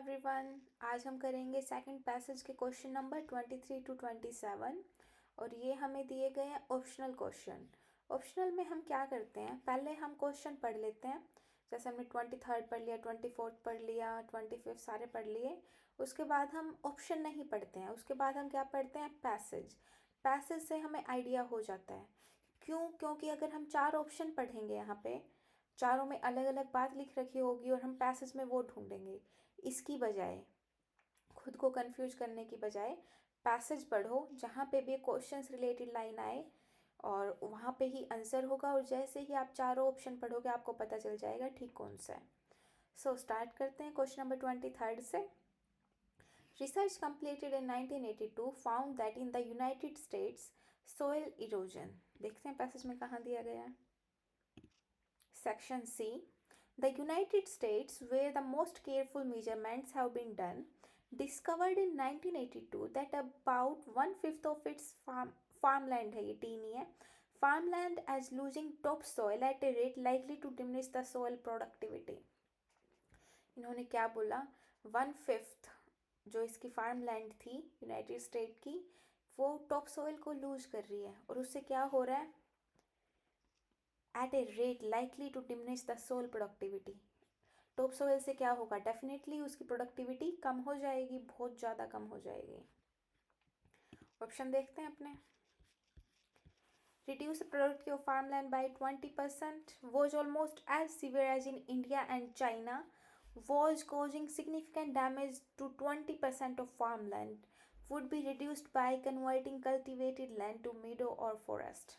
Everyone. आज हम करेंगे सेकंड पैसेज के क्वेश्चन नंबर 23 टू 27 और ये हमें दिए गए हैं ऑप्शनल क्वेश्चन। ऑप्शनल में हम क्या करते हैं, पहले हम क्वेश्चन पढ़ लेते हैं। जैसे हमने 23rd पढ़ लिया, 24th पढ़ लिया, 25th सारे पढ़ लिए। उसके बाद हम ऑप्शन नहीं पढ़ते हैं, उसके बाद हम क्या पढ़ते हैं, पैसेज। पैसेज से हमें आइडिया हो जाता है। क्योंकि अगर हम 4 ऑप्शन पढ़ेंगे, यहाँ पे चारों में अलग अलग बात लिख रखी होगी और हम पैसेज में वो ढूंढेंगे। इसकी बजाय, खुद को कंफ्यूज करने की बजाय, पैसेज पढ़ो जहाँ पे भी क्वेश्चन रिलेटेड लाइन आए और वहाँ पे ही आंसर होगा। और जैसे ही आप चारों ऑप्शन पढ़ोगे आपको पता चल जाएगा ठीक कौन सा है। सो स्टार्ट करते हैं क्वेश्चन नंबर 23rd से। Research completed in 1982 found that in the United States soil erosion, देखते हैं पैसेज में कहाँ दिया गया है। Section C, the United States, where the most careful measurements have been done, discovered in 1982 that about 1/5 of its farmland है, ये tiny है, farmland as losing topsoil at a rate likely to diminish the soil productivity। इन्होंने क्या बोला, 1/5 जो इसकी farm land थी United state की, वो टॉप सॉइल को लूज कर रही है और उससे क्या हो रहा है, at a rate likely to diminish the soil productivity. Top soil से क्या होगा, डेफिनेटली उसकी प्रोडक्टिविटी कम हो जाएगी, बहुत ज़्यादा कम हो जाएगी। ऑप्शन देखते हैं अपने। Reduce productivity of farmland by 20% was almost as severe as in India and China, was causing significant damage to 20% of farmland, would be reduced by converting cultivated land to meadow or forest।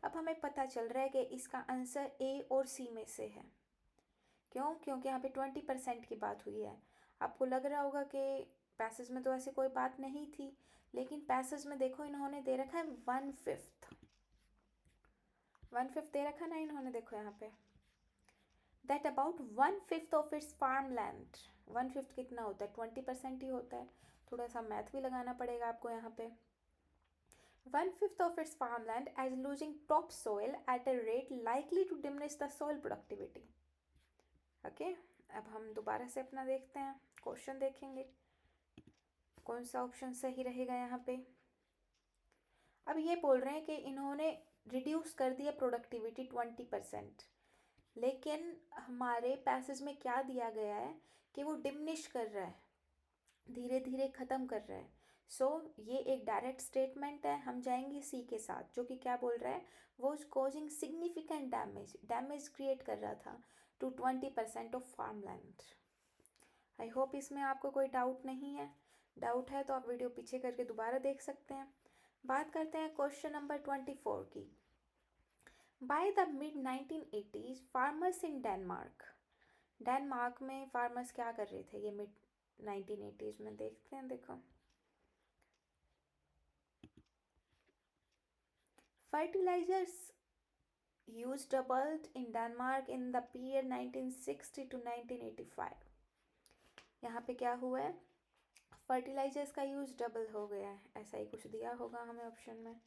अब हमें पता चल रहा है कि इसका answer A और सी में से है। क्योंकि यहाँ पे 20% की बात हुई है। आपको लग रहा होगा कि पैसेज में तो ऐसी कोई बात नहीं थी, लेकिन पैसेज में देखो इन्होंने दे रखा है 1/5 दे रखा ना इन्होंने, देखो यहाँ पे, that about 1/5 of its farm land. 1/5 कितना होता है, 20% ही होता है। थोड़ा सा मैथ भी लगाना पड़ेगा आपको यहाँ पे। 1/5 of its farmland as losing topsoil at a rate likely to diminish the soil productivity। Okay, अब हम दोबारा से अपना देखते हैं, क्वेश्चन देखेंगे कौन सा ऑप्शन सही रहेगा यहाँ पे। अब ये बोल रहे हैं कि इन्होंने रिड्यूस कर दिया प्रोडक्टिविटी 20%, लेकिन हमारे पैसेज में क्या दिया गया है कि वो डिमिनिश कर रहा है, धीरे धीरे ख़त्म कर रहा है। सो ये एक डायरेक्ट स्टेटमेंट है। हम जाएंगे सी के साथ, जो कि क्या बोल रहा है, वो कॉजिंग सिग्निफिकेंट डैमेज क्रिएट कर रहा था to 20% of farm land. I hope इसमें आपको कोई डाउट नहीं है। डाउट है तो आप वीडियो पीछे करके दोबारा देख सकते हैं। बात करते हैं क्वेश्चन नंबर 24 की। By the mid 1980s farmers in Denmark में फार्मर्स क्या कर रहे थे ये मिड 1980s में, देखते हैं। देखो, fertilizers use doubled in Denmark in the period 1960 to 1985। यहाँ पे क्या हुआ है, फर्टिलाइजर्स का यूज डबल हो गया है, ऐसा ही कुछ दिया होगा हमें ऑप्शन में।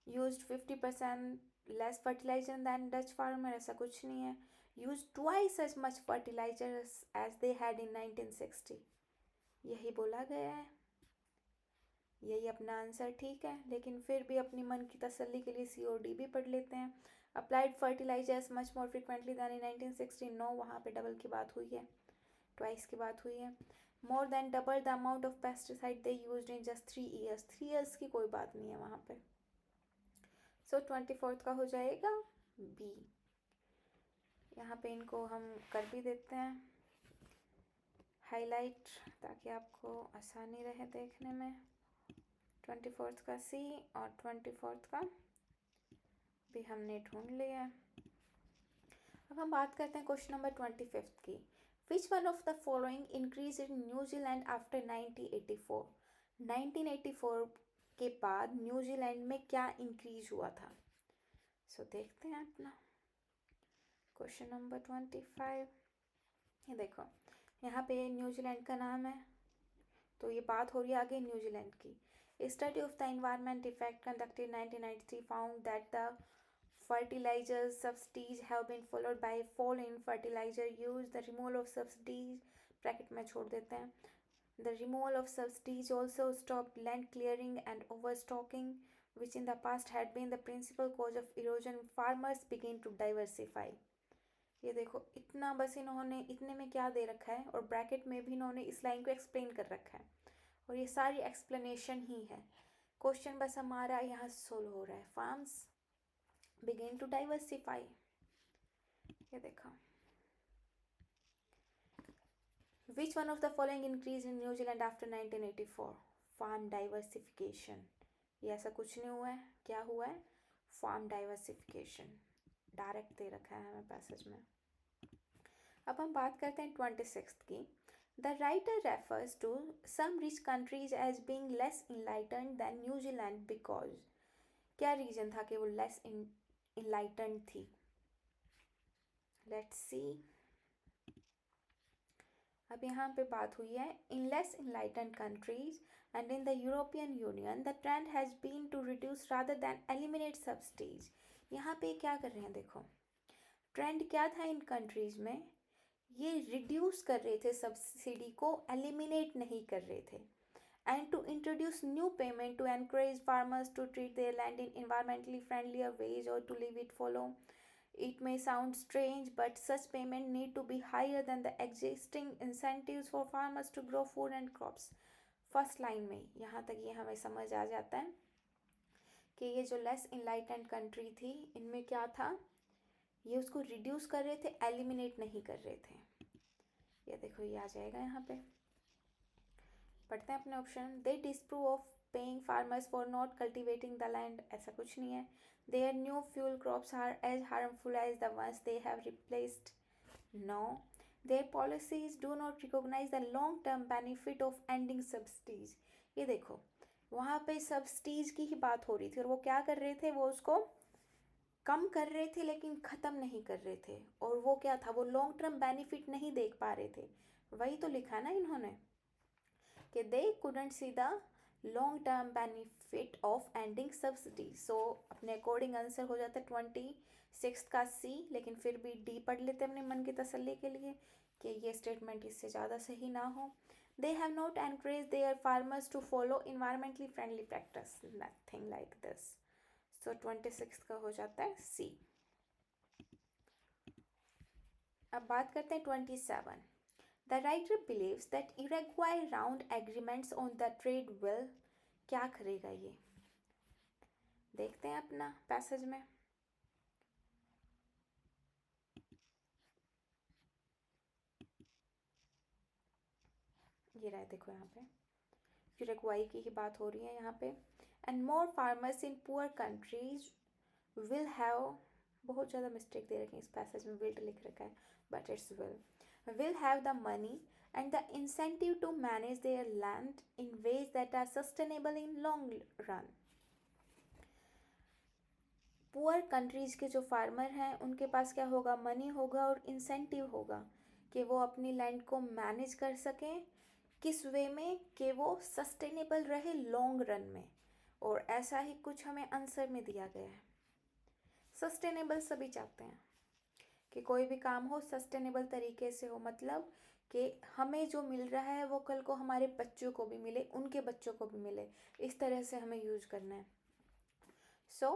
Used 50% less fertiliser than Dutch farmer, ऐसा कुछ नहीं है। Use twice as much fertilisers as they had in 1960, यही बोला गया है। यही अपना आंसर ठीक है, लेकिन फिर भी अपनी मन की तसल्ली के लिए सी और डी भी पढ़ लेते हैं। Applied fertilizers much more frequently than in 1960, no, वहाँ पे डबल की बात हुई है, ट्वाइस की बात हुई है। More than double the amount of pesticide they used in just 3 years, 3 years की कोई बात नहीं है वहाँ पे। सो 24th का हो जाएगा बी। यहाँ पे इनको हम कर भी देते हैं हाईलाइट, ताकि आपको आसानी रहे देखने में। 24th का सी और 24th का भी हमने ढूंढ लिया है। अब हम बात करते हैं क्वेश्चन नंबर 25 की। Which one of the following increase in New Zealand after 1984। 1984 के बाद न्यूजीलैंड में क्या इंक्रीज हुआ था। सो देखते हैं अपना क्वेश्चन नंबर 25। ये देखो, यहाँ पे न्यूजीलैंड का नाम है, तो ये बात हो रही है आगे न्यूजीलैंड की। A study of the environment effect conducted in 1993 found that the fertilizer subsidies have been followed by a fall in fertilizer use, the removal of subsidies bracket में छोड़ देते हैं। The removal of subsidies also stopped land clearing and overstocking, which in the past had been the principal cause of erosion. Farmers began to diversify. ये देखो इतना बस इन्होंने इतने में क्या दे रखा है और ब्रैकेट में भी इन्होंने इस लाइन को एक्सप्लेन कर रखा है और ये सारी एक्सप्लेनेशन ही है। क्वेश्चन बस हमारा यहाँ सोल्व हो रहा है। Farms begin to diversify. ये देखो Which one of the following increased in New Zealand after 1984? Farm diversification. ये ऐसा कुछ नहीं हुआ है, क्या हुआ है? Farm diversification. डायरेक्ट दे रखा है हमें पैसेज में। अब हम बात करते हैं 26th की। The writer refers to some rich countries as being less enlightened than New Zealand because क्या रीजन था कि वो less enlightened थी? Let's see. अब यहाँ पे बात हुई है in less enlightened countries and in the European Union the trend has been to reduce rather than eliminate subsidies. यहाँ पे क्या कर रहे हैं देखो, ट्रेंड क्या था इन कंट्रीज में, ये रिड्यूस कर रहे थे सब्सिडी को, एलिमिनेट नहीं कर रहे थे। And to introduce new payment to encourage farmers to treat their land in environmentally friendlier ways or to leave it follow. It may sound strange, but such payment need to be higher than the existing incentives for farmers to grow food and crops. First line में यहाँ तक ये हमें समझ आ जाता है कि ये जो लेस इनलाइटेंड कंट्री थी इनमें क्या था, ये उसको रिड्यूस कर रहे थे, एलिमिनेट नहीं कर रहे थे। ये देखो ये आ जाएगा यहाँ पे, पढ़ते हैं अपने option. They disprove of paying farmers for not cultivating the land, ऐसा कुछ नहीं है। Their new fuel crops are as harmful as the ones they have replaced. No. Their policies do not recognize the long-term benefit of ending subsidies. ये देखो वहाँ पे subsidies की ही बात हो रही थी और वो क्या कर रहे थे, वो उसको कम कर रहे थे लेकिन ख़त्म नहीं कर रहे थे। और वो क्या था, वो लॉन्ग टर्म बेनिफिट नहीं देख पा रहे थे। वही तो लिखा ना इन्होंने कि they couldn't see the long term benefit of ending subsidy. So अपने अकॉर्डिंग आंसर हो जाता है 26 का सी, लेकिन फिर भी डी पढ़ लेते अपने मन की तसल्ली के लिए कि ये स्टेटमेंट इससे ज़्यादा सही ना हो। They have not encourage their farmers to follow environmentally friendly practice, nothing like this. So 26 का हो जाता है सी। अब बात करते हैं 27। The writer believes that Uruguay round agreements on the trade will, क्या करेगा ये, देखते हैं अपना पैसेज में। ये रहा देखो यहाँ पे यूरुग्वाई की ही बात हो रही है यहाँ पे। And more farmers in poor countries will have, बहुत ज़्यादा मिस्टेक दे रखे हैं इस पैसेज में, विल लिख रखा है but it's will have the money and the incentive to manage their land in ways that are sustainable in long run. Poor countries के जो फार्मर हैं उनके पास क्या होगा, मनी होगा और इंसेंटिव होगा कि वो अपनी लैंड को मैनेज कर सकें, किस वे में, कि वो सस्टेनेबल रहे लॉन्ग रन में। और ऐसा ही कुछ हमें आंसर में दिया गया है। सस्टेनेबल सभी चाहते हैं कि कोई भी काम हो सस्टेनेबल तरीके से हो, मतलब कि हमें जो मिल रहा है वो कल को हमारे बच्चों को भी मिले, उनके बच्चों को भी मिले, इस तरह से हमें यूज करना है। So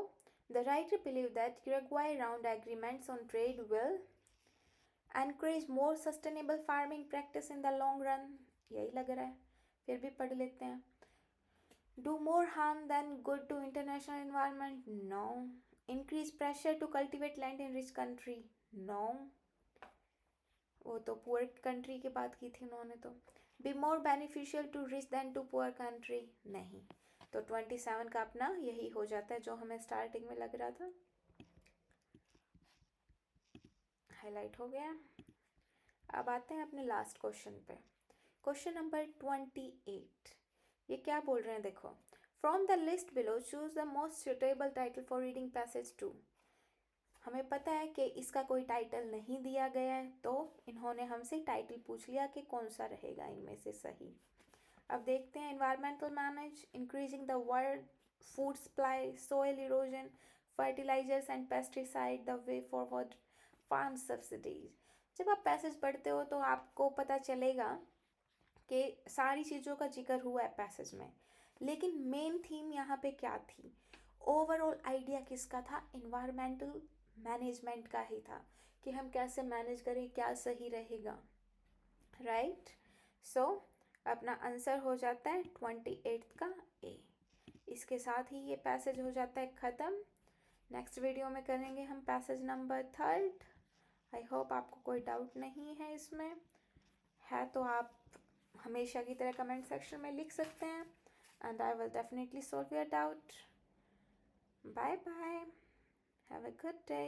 the writer believe that Uruguay round agreements on trade will encourage more sustainable farming practice in the long run, यही लग रहा है, फिर भी पढ़ लेते हैं। Do more harm than good to international environment? No. Increase pressure to cultivate land in rich country? No. वो तो पुअर कंट्री की बात की थी उन्होंने तो। Be more beneficial to rich than to poor country? नहीं। तो 27 का अपना यही हो जाता है जो हमें स्टार्टिंग में लग रहा था। हाईलाइट हो गया। अब आते हैं अपने लास्ट क्वेश्चन पे, क्वेश्चन नंबर 28। ये क्या बोल रहे हैं देखो, from the list below choose the most suitable title for reading passage 2। हमें पता है कि इसका कोई टाइटल नहीं दिया गया है, तो इन्होंने हमसे टाइटल पूछ लिया कि कौन सा रहेगा इनमें से सही। अब देखते हैं, environmental manage, increasing the world food supply, soil erosion, fertilisers and pesticide, the way forward, farm subsidies. जब आप पैसेज पढ़ते हो तो आपको पता चलेगा कि सारी चीज़ों का जिक्र हुआ है पैसेज में, लेकिन मेन थीम यहाँ पे क्या थी? ओवरऑल आइडिया किसका था? इन्वायरमेंटल मैनेजमेंट का ही था कि हम कैसे मैनेज करें, क्या सही रहेगा, राइट? सो अपना आंसर हो जाता है 28 का ए। इसके साथ ही ये पैसेज हो जाता है ख़त्म। नेक्स्ट वीडियो में करेंगे हम पैसेज नंबर 3। आई होप आपको कोई डाउट नहीं है इसमें। है तो आप हमेशा की तरह कमेंट सेक्शन में लिख सकते हैं and I will definitely solve your doubt. Bye bye, have a good day.